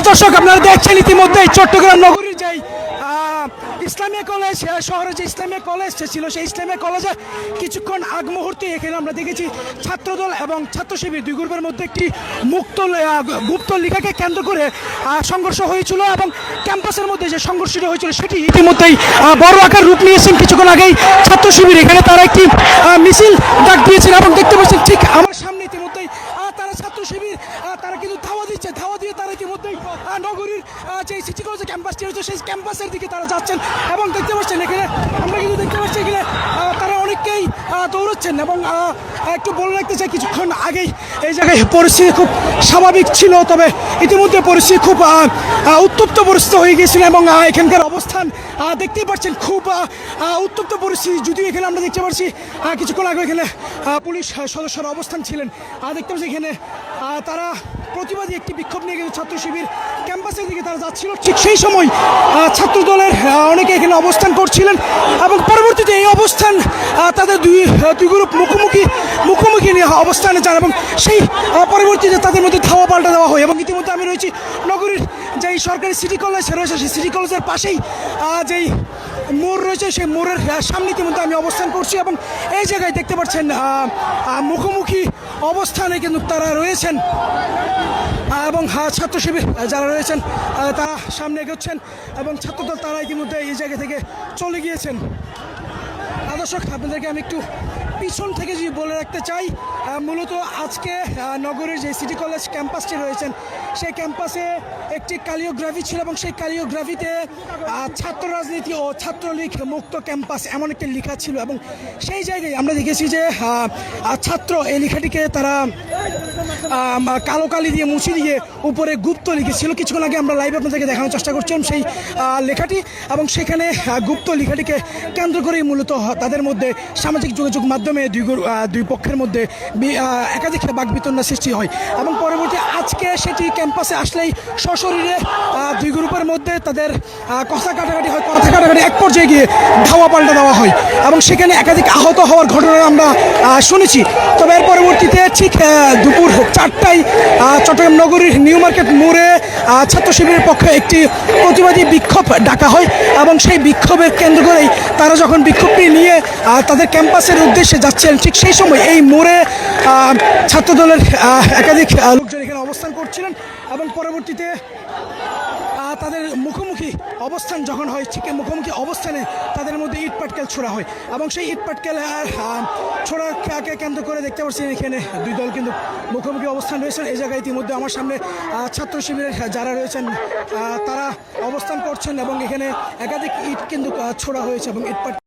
দর্শক, আপনারা দেখছেন ইতিমধ্যে চট্টগ্রাম নগরীর যে ইসলামিয়া কলেজ শহরে যে ইসলামিয়া কলেজ ছিল, সেই ইসলামিয়া কলেজে কিছুক্ষণ আগ মুহূর্তে এখানে আমরা দেখেছি ছাত্রদল এবং ছাত্র শিবির দুই গ্রুপের মধ্যে একটি গুপ্ত লেখাকে কেন্দ্র করে সংঘর্ষ হয়েছিল এবং ক্যাম্পাসের মধ্যে যে সংঘর্ষটি হয়েছিল সেটি ইতিমধ্যেই বড় আকার রূপ নিয়েছেন। কিছুক্ষণ আগেই ছাত্র শিবির এখানে তারা একটি মিছিল ডাক দিয়েছেন এবং দেখতে পাচ্ছেন ঠিক আমার সামনে ইতিমধ্যেই তারা ছাত্র শিবির তারা কিন্তু ধাওয়া দিচ্ছে। ধাওয়া দিয়ে তারা ইতিমধ্যেই নগরীর যে সিটি কলেজের ক্যাম্পাসটি রয়েছে সেই ক্যাম্পাসের দিকে তারা যাচ্ছেন এবং দেখতে পাচ্ছেন এখানে আমরা কিন্তু দেখতে পাচ্ছি এখানে তারা অনেককেই দৌড়াচ্ছেন এবং একটু বলে রাখতে চাই কিছুক্ষণ আগেই এই জায়গায় পরিস্থিতি খুব স্বাভাবিক ছিল, তবে ইতিমধ্যে পরিস্থিতি খুব উত্তপ্ত পরিস্থিতি হয়ে গিয়েছিল এবং এখানকার অবস্থান দেখতেই পাচ্ছেন খুব উত্তপ্ত পরিস্থিতি। যদিও এখানে আমরা দেখতে পাচ্ছি কিছুক্ষণ আগে এখানে পুলিশ সদস্যরা অবস্থান ছিলেন, দেখতে পাচ্ছি এখানে তারা প্রতিবাদী একটি বিক্ষোভ নিয়ে কিন্তু ছাত্র শিবির ক্যাম্পাসের দিকে তারা যাচ্ছিল। ঠিক সেই সময় ছাত্র দলের অনেকে এখানে অবস্থান করছিলেন এবং পরবর্তীতে এই অবস্থান তাদের দুই গ্রুপ মুখোমুখি নিয়ে অবস্থানে যান এবং সেই পরবর্তীতে তাদের মধ্যে ধাওয়া পাল্টা দেওয়া হয় এবং ইতিমধ্যে আমি রয়েছি নগরীর যেই সরকারি সিটি কলেজ রয়েছে সেই সিটি কলেজের পাশেই যেই মোড় রয়েছে সেই মোড়ের সামনে ইতিমধ্যে আমি অবস্থান করছি এবং এই জায়গায় দেখতে পাচ্ছেন মুখোমুখি অবস্থানে কিন্তু তারা রয়েছেন এবং ছাত্র শিবির যারা রয়েছেন তারা সামনে এগোচ্ছেন এবং ছাত্রদল তারা ইতিমধ্যে এই জায়গা থেকে চলে গিয়েছেন। দর্শক, আপনাদেরকে আমি একটু পিছন থেকে যদি বলে রাখতে চাই, মূলত আজকে নগরের যে সিটি কলেজ ক্যাম্পাসটি রয়েছেন সেই ক্যাম্পাসে একটি কালিওগ্রাফি ছিল এবং সেই কালিওগ্রাফিতে ছাত্র রাজনীতি ও ছাত্রলীগ মুক্ত ক্যাম্পাস এমন একটি লেখা ছিল এবং সেই জায়গায় আমরা দেখেছি যে ছাত্র এই লেখাটিকে তারা কালো কালি দিয়ে মুছে দিয়ে উপরে গুপ্ত লিখেছিল। কিছুক্ষণ আগে আমরা লাইভ আপনাদেরকে দেখানোর চেষ্টা করছিলাম সেই লেখাটি এবং সেখানে গুপ্ত লেখাটিকে কেন্দ্র করেই মূলত তাদের মধ্যে সামাজিক যোগাযোগ মাধ্যমে দুই পক্ষের মধ্যে একাধিক বাকবিতণ্ডা সৃষ্টি হয় এবং পরবর্তী আজকে সেটি ক্যাম্পাসে আসলেই সশরীরে দুই গ্রুপের মধ্যে তাদের কথা কাটাকাটি হয়। কথা কাটাকাটি এক পর্যায়ে গিয়ে ধাওয়া পাল্টা দেওয়া হয় এবং সেখানে একাধিক আহত হওয়ার ঘটনা আমরা শুনেছি। তবে এর পরবর্তীতে ঠিক দুপুর 4টায় চট্টগ্রাম নগরীর নিউ মার্কেট মোড়ে ছাত্র শিবিরের পক্ষে একটি প্রতিবাদী বিক্ষোভ ডাকা হয় এবং সেই বিক্ষোভের কেন্দ্র করেই তারা যখন বিক্ষোভটি নিয়ে তাদের ক্যাম্পাসের উদ্দেশ্যে যাচ্ছেন ঠিক সেই সময় এই মোড়ে ছাত্রদলের একাধিক লোকজন এখানে অবস্থান করছিলেন এবং পরবর্তীতে তাদের মুখোমুখি অবস্থান যখন হয় ঠিক মুখোমুখি অবস্থানে তাদের মধ্যে ইট পাটকেল ছোড়া হয় এবং সেই ইট পাটকেল ছোড়াকে কেন্দ্র করে দেখতে পাচ্ছেন এখানে দুই দল কিন্তু মুখোমুখি অবস্থান রয়েছেন। এই জায়গায় ইতিমধ্যে আমার সামনে ছাত্র শিবিরের যারা রয়েছেন তারা অবস্থান করছেন এবং এখানে একাধিক ইট কিন্তু ছোড়া হয়েছে এবং ইট